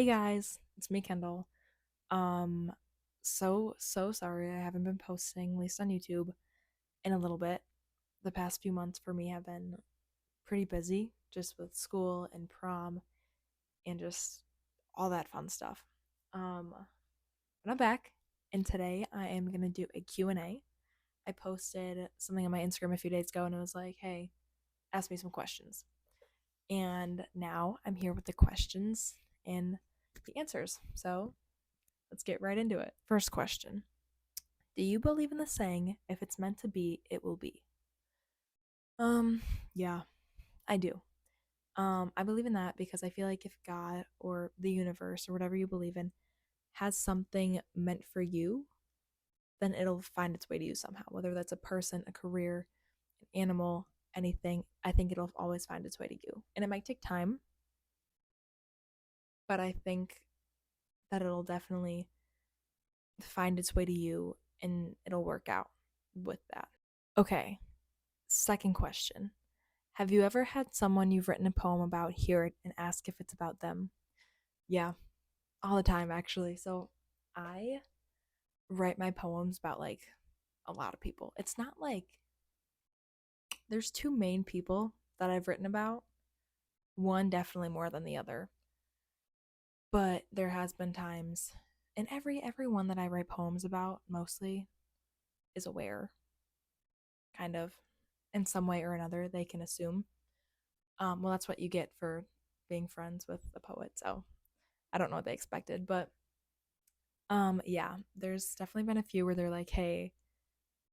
Hey guys, it's me, Kendall. Um, so sorry I haven't been posting, at least on YouTube, in a little bit. The past few months for me have been pretty busy, just with school and prom and just all that fun stuff. Um, but I'm back, and today I am gonna do a Q&A. I posted something on my Instagram a few days ago, and it was like, "Hey, ask me some questions." And now I'm here with the questions and the answers. So let's get right into it. First question: do you believe in the saying, if it's meant to be, it will be? Um, yeah, I do. I believe in that because I feel like if God or the universe or whatever you believe in has something meant for you, then it'll find its way to you somehow. Whether that's a person, a career, an animal, anything, I think it'll always find its way to you. And it might take time, but I think that it'll definitely find its way to you and it'll work out with that. Okay, second question. Have you ever had someone you've written a poem about hear it and ask if it's about them? Yeah, all the time actually. So I write my poems about like a lot of people. It's not like there's two main people that I've written about, one definitely more than the other. But there has been times, and everyone that I write poems about mostly is aware, kind of, in some way or another. They can assume. Well, that's what you get for being friends with a poet. So I don't know what they expected, but yeah, there's definitely been a few where they're like, "Hey,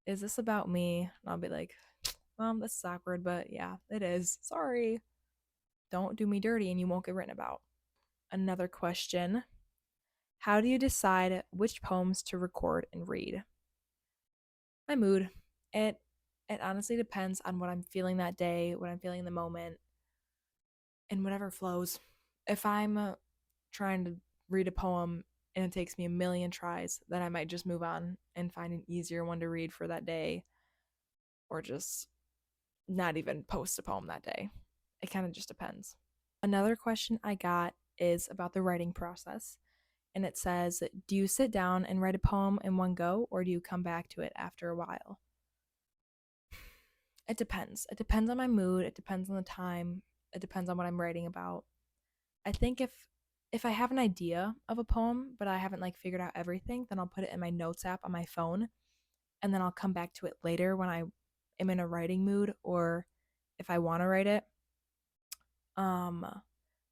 is this about me?" And I'll be like, this is awkward, but yeah, it is. Sorry. Don't do me dirty and you won't get written about." Another question: how do you decide which poems to record and read? My mood. It it honestly depends on what I'm feeling that day, what I'm feeling in the moment, and whatever flows. If I'm trying to read a poem and it takes me a million tries, then I might just move on and find an easier one to read for that day, or just not even post a poem that day. It kind of just depends. Another question I got is about the writing process. And it says, do you sit down and write a poem in one go, or do you come back to it after a while? It depends. It depends on my mood. It depends on the time. It depends on what I'm writing about. I think if I have an idea of a poem, but I haven't like figured out everything, then I'll put it in my notes app on my phone, and then I'll come back to it later when I am in a writing mood or if I want to write it. Um,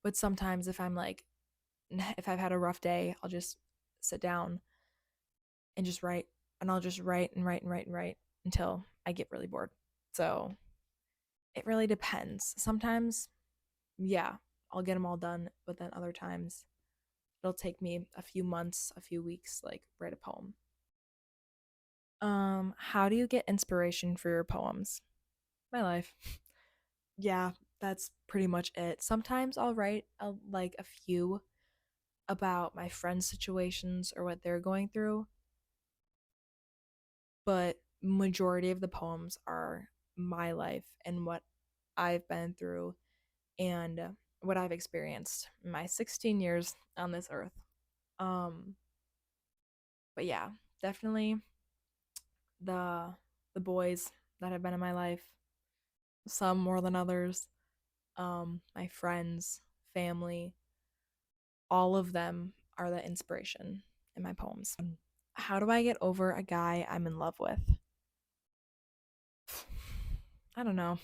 but sometimes if I'm like, if I've had a rough day, I'll just sit down and just write, and I'll just write and write and write and write until I get really bored. So it really depends. Sometimes, yeah, I'll get them all done, but then other times it'll take me a few months, a few weeks, like write a poem. How do you get inspiration for your poems? My life. Yeah, that's pretty much it. Sometimes I'll write like a few about my friends' situations or what they're going through, but majority of the poems are my life and what I've been through and what I've experienced in my 16 years on this earth. Um, but yeah, definitely the the boys that have been in my life, some more than others, my friends, family, all of them are the inspiration in my poems. How do I get over a guy I'm in love with? I don't know.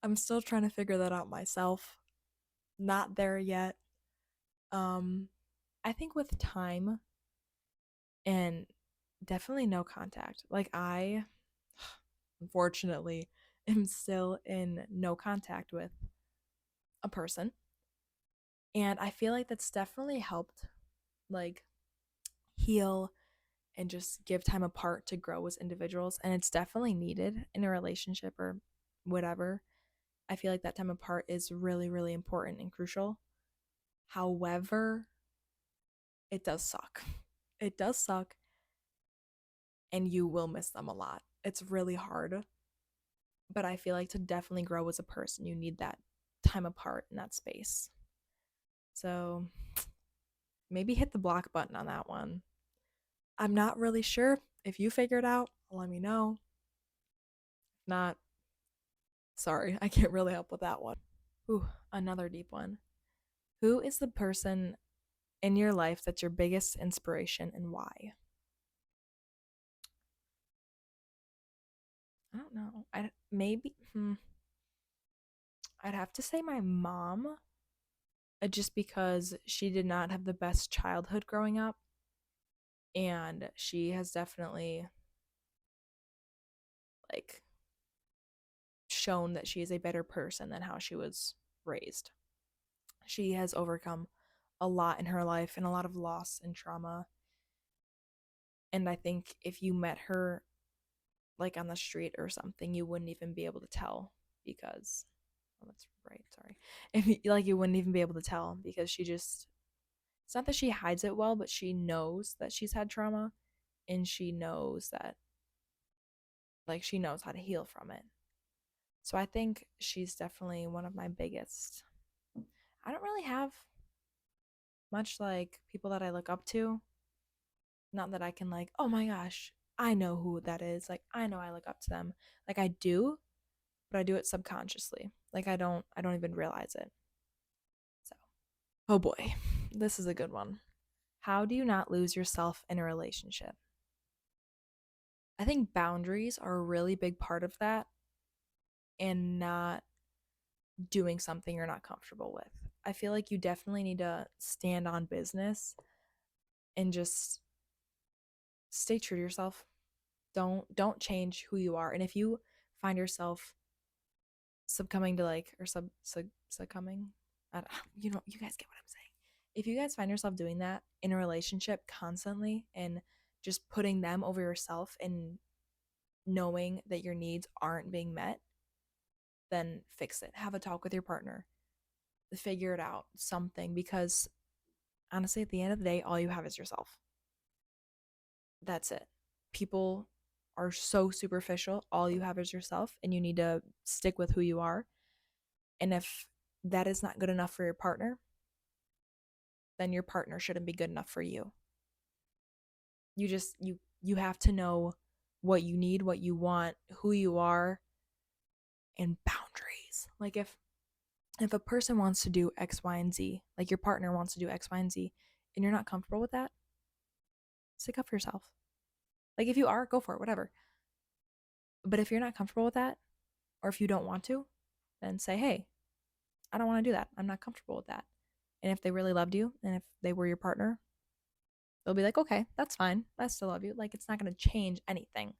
I'm still trying to figure that out myself. Not there yet. Um, I think with time and definitely no contact. Like I unfortunately am still in no contact with a person. And I feel like that's definitely helped like heal and just give time apart to grow as individuals. And it's definitely needed in a relationship or whatever. I feel like that time apart is really, really important and crucial. However, it does suck. It does suck, and you will miss them a lot. It's really hard, but I feel like to definitely grow as a person, you need that time apart in that space. So, maybe hit the block button on that one. I'm not really sure. If you figure it out, let me know. If not, sorry, I can't really help with that one. Ooh, another deep one. Who is the person in your life that's your biggest inspiration and why? I don't know. I maybe I'd have to say my mom, just because she did not have the best childhood growing up, and she has definitely like shown that she is a better person than how she was raised. She has overcome a lot in her life and a lot of loss and trauma. And I think if you met her like on the street or something, you wouldn't even be able to tell because, oh, that's right, sorry. If you, like, you wouldn't even be able to tell because she just, it's not that she hides it well, but she knows that she's had trauma, and she knows that, like, she knows how to heal from it. So I think she's definitely one of my biggest. I don't really have much like people that I look up to. Not that I can, like, oh my gosh, I know who that is. Like, I know I look up to them. Like, I do, but I do it subconsciously. Like, I don't even realize it. So, oh boy, this is a good one. How do you not lose yourself in a relationship? I think boundaries are a really big part of that, and not doing something you're not comfortable with. I feel like you definitely need to stand on business and just stay true to yourself. Don't change who you are. And if you find yourself succumbing to, like, or succumbing, I don't, you guys get what I'm saying. If you guys find yourself doing that in a relationship constantly and just putting them over yourself and knowing that your needs aren't being met, then fix it. Have a talk with your partner. Figure it out, something, because honestly, at the end of the day, all you have is yourself. That's it. People are so superficial. All you have is yourself, and you need to stick with who you are. And if that is not good enough for your partner, then your partner shouldn't be good enough for you. You have to know what you need, what you want, who you are, and boundaries. Like, if a person wants to do X, Y, and Z, like your partner wants to do X, Y, and Z, and you're not comfortable with that, stick up for yourself. Like, if you are, go for it, whatever. But if you're not comfortable with that, or if you don't want to, then say, hey, I don't want to do that. I'm not comfortable with that. And if they really loved you and if they were your partner, they'll be like, okay, that's fine. I still love you. Like, it's not going to change anything.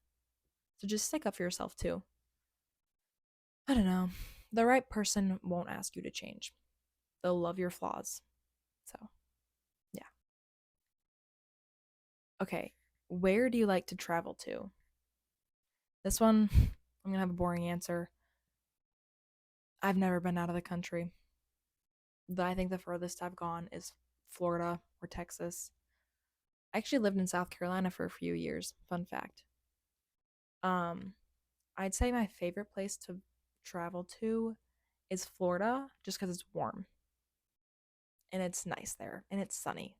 So just stick up for yourself too. I don't know. The right person won't ask you to change, they'll love your flaws. So, yeah. Okay. Where do you like to travel to? This one, I'm going to have a boring answer. I've never been out of the country. I think the furthest I've gone is Florida or Texas. I actually lived in South Carolina for a few years. Fun fact. Um, I'd say my favorite place to travel to is Florida, just because it's warm and it's nice there and it's sunny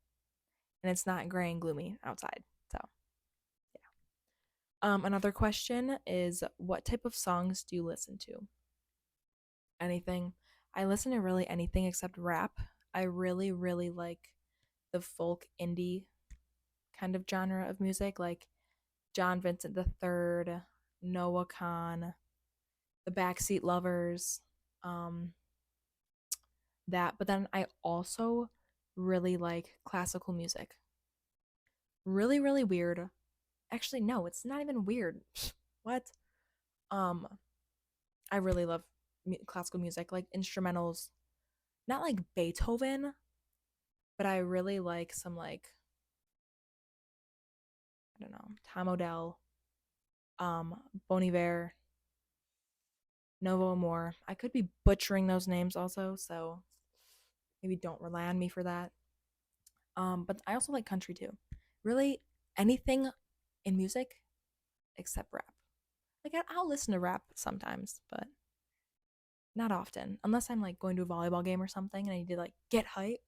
and it's not gray and gloomy outside. So, yeah. Another question is, what type of songs do you listen to? Anything. I listen to really anything except rap. I really, really like the folk indie kind of genre of music, like John Vincent III, Noah Khan, the Backseat Lovers, um, that. But then I also really like classical music. Really, really weird. Actually, no, it's not even weird. What? Um, I really love classical music, like instrumentals. Not like Beethoven, but I really like some, like, I don't know, Tom Odell, Bon Iver, Novo Amor. I could be butchering those names also, so maybe don't rely on me for that. But I also like country too. Really, anything in music except rap. Like, I'll listen to rap sometimes, but not often, unless I'm like going to a volleyball game or something and I need to like get hype.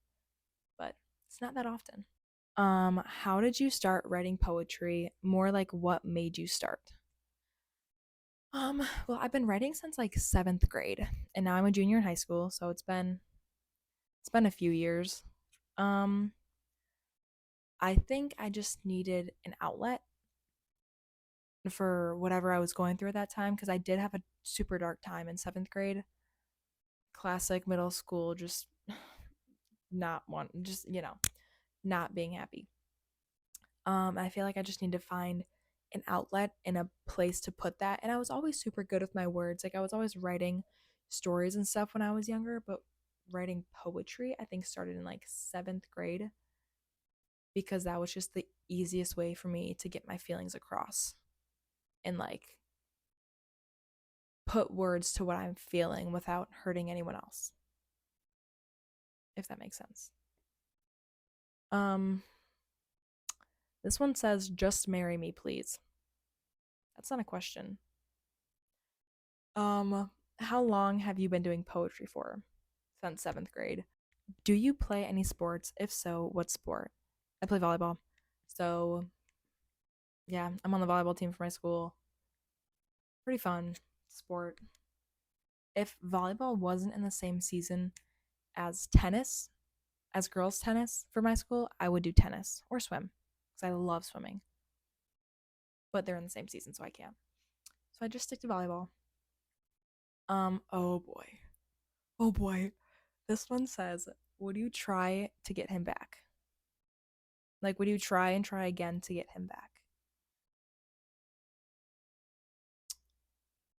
But It's not that often. How did you start writing poetry? More like what made you start? Well, I've been writing since like 7th grade, and now I'm a junior in high school, so it's been a few years. Um, I think I just needed an outlet for whatever I was going through at that time because I did have a super dark time in 7th grade. Classic middle school, just not want, just, not being happy. I feel like I just need to find an outlet and a place to put that. And I was always super good with my words. Like I was always writing stories and stuff when I was younger, but writing poetry I think started in like 7th grade because that was just the easiest way for me to get my feelings across and like put words to what I'm feeling without hurting anyone else, if that makes sense. Um this one says just marry me please. That's not a question. Um, how long have you been doing poetry for? Since 7th grade. Do you play any sports? If so, what sport? I play volleyball. So, yeah, I'm on the volleyball team for my school. Pretty fun sport. If volleyball wasn't in the same season as tennis, as girls' tennis for my school, I would do tennis or swim because I love swimming. But they're in the same season, so I can't. So I just stick to volleyball. Oh boy. Oh boy. This one says, would you try to get him back? Like, would you try and try again to get him back?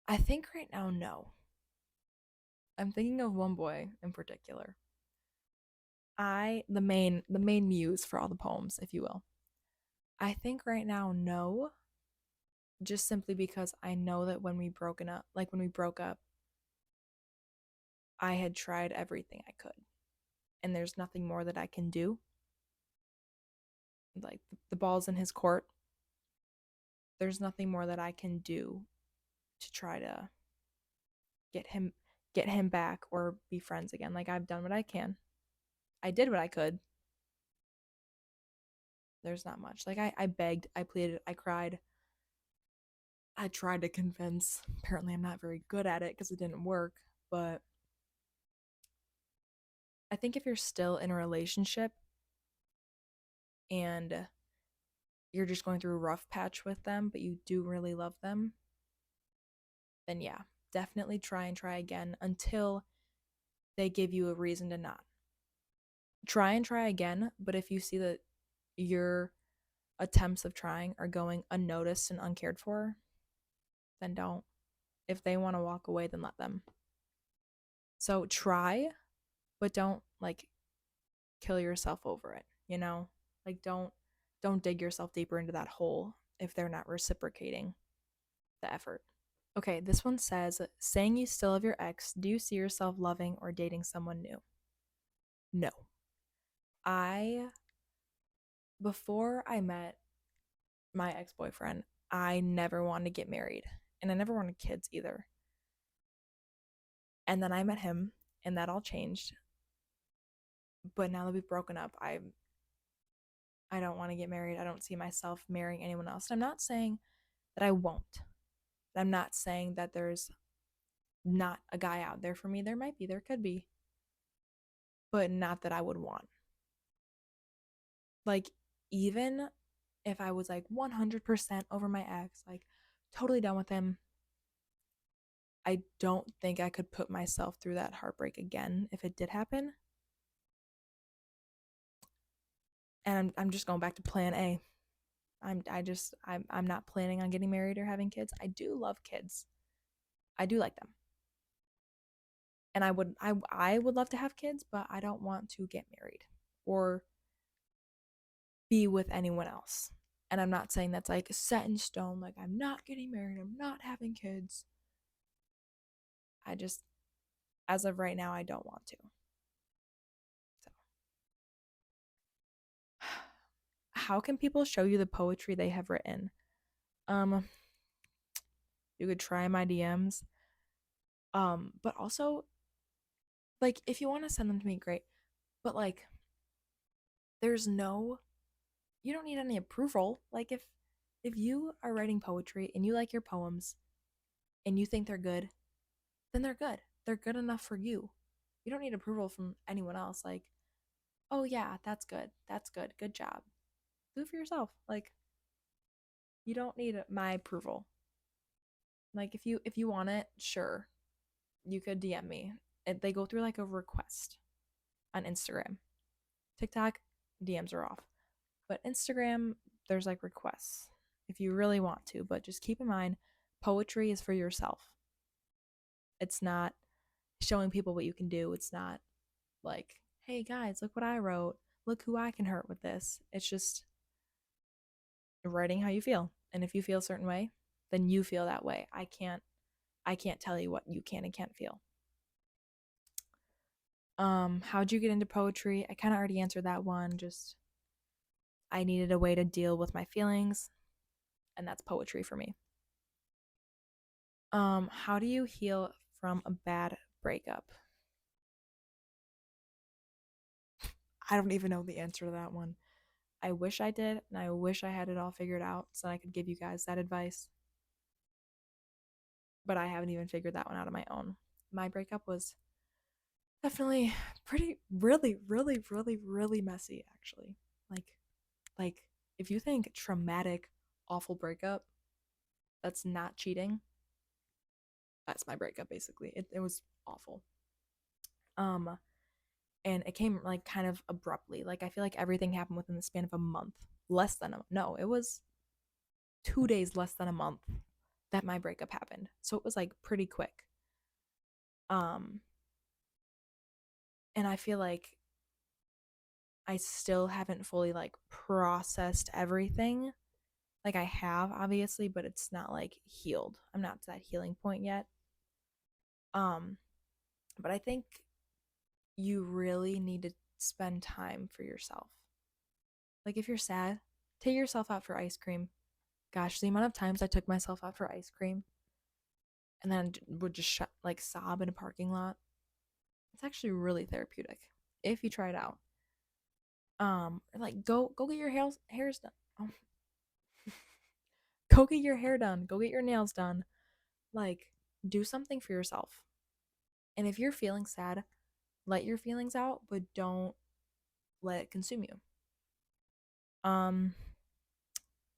I think right now, no. I'm thinking of one boy in particular. The main muse for all the poems, if you will. I think right now, no, just simply because I know that when we broke up, I had tried everything I could, and there's nothing more that I can do. Like the ball's in his court. There's nothing more that I can do to try to get him get him back or be friends again. Like I've done what I can. I did what I could. There's not much. Like I begged, I pleaded, I cried. I tried to convince. Apparently I'm not very good at it because it didn't work, but I think if you're still in a relationship and you're just going through a rough patch with them, but you do really love them, then yeah, definitely try and try again until they give you a reason to not. Try and try again, but if you see that your attempts of trying are going unnoticed and uncared for, then don't. If they want to walk away, then let them. So try, but don't like kill yourself over it, you know? Like don't dig yourself deeper into that hole if they're not reciprocating the effort. Okay, this one says, saying you still love your ex, do you see yourself loving or dating someone new? No. I Before I met my ex-boyfriend, I never wanted to get married and I never wanted kids either. And then I met him and that all changed. But now that we've broken up, I don't want to get married. I don't see myself marrying anyone else. And I'm not saying that I won't. I'm not saying that there's not a guy out there for me. There might be, there could be, but not that I would want. Like, even if I was like 100% over my ex, like totally done with him, I don't think I could put myself through that heartbreak again if it did happen. And I'm just going back to plan A. I'm not planning on getting married or having kids. I do love kids. I do like them. And I would love to have kids, but I don't want to get married or be with anyone else. And I'm not saying that's like set in stone, like I'm not getting married, I'm not having kids. I just, as of right now, I don't want to. So, how can people show you the poetry they have written? Um, you could try my DMs. But also, like, if you want to send them to me, great. But like, there's no you don't need any approval. Like if you are writing poetry and you like your poems and you think they're good, then they're good. They're good enough for you. You don't need approval from anyone else. Like, oh yeah, that's good. That's good. Good job. Do it for yourself. Like, you don't need my approval. Like if you want it, sure, you could DM me. They go through like a request on Instagram. TikTok, DMs are off. But Instagram, there's like requests if you really want to. But just keep in mind, poetry is for yourself. It's not showing people what you can do. It's not like, hey guys, look what I wrote. Look who I can hurt with this. It's just writing how you feel. And if you feel a certain way, then you feel that way. I can't tell you what you can and can't feel. How'd you get into poetry? I kind of already answered that one. Just I needed a way to deal with my feelings, and that's poetry for me. How do you heal from a bad breakup? I don't even know the answer to that one. I wish I did, and I wish I had it all figured out so I could give you guys that advice. But I haven't even figured that one out on my own. My breakup was definitely pretty really messy actually. Like like if you think traumatic awful breakup, that's not cheating. That's my breakup basically. It was awful. Um and it came like kind of abruptly. Like I feel like everything happened within the span of a month. Less than a no, it was 2 days less than a month that my breakup happened. So it was like pretty quick. Um and I feel like I still haven't fully like processed everything. Like I have obviously, but it's not like healed. I'm not to that healing point yet. Um but I think you really need to spend time for yourself. Like if you're sad, take yourself out for ice cream. Gosh, the amount of times I took myself out for ice cream and then would just like sob in a parking lot. It's actually really therapeutic if you try it out. Like go get your hairs done. Oh, go get your hair done. Go get your nails done. Like do something for yourself. And if you're feeling sad, let your feelings out, but don't let it consume you. Um,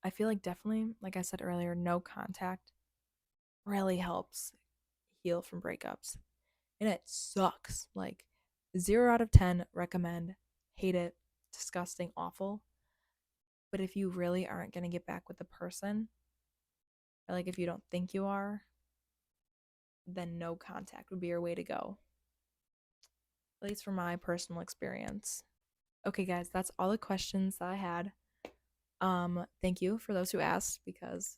I feel like definitely, like I said earlier, no contact really helps heal from breakups. And it sucks. Like 0 out of 10 recommend, hate it, disgusting, awful. But if you really aren't going to get back with the person, or like if you don't think you are, then no contact would be your way to go. At least from my personal experience. Okay, guys, that's all the questions that I had. Thank you for those who asked because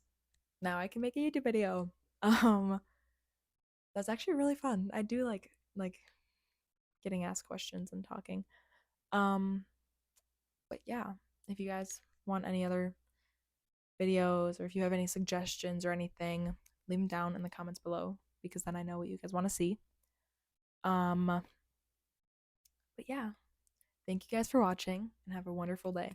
now I can make a YouTube video. Um, that's actually really fun. I do like getting asked questions and talking. Um, but yeah, if you guys want any other videos or if you have any suggestions or anything, leave them down in the comments below because then I know what you guys want to see. But yeah, thank you guys for watching and have a wonderful day.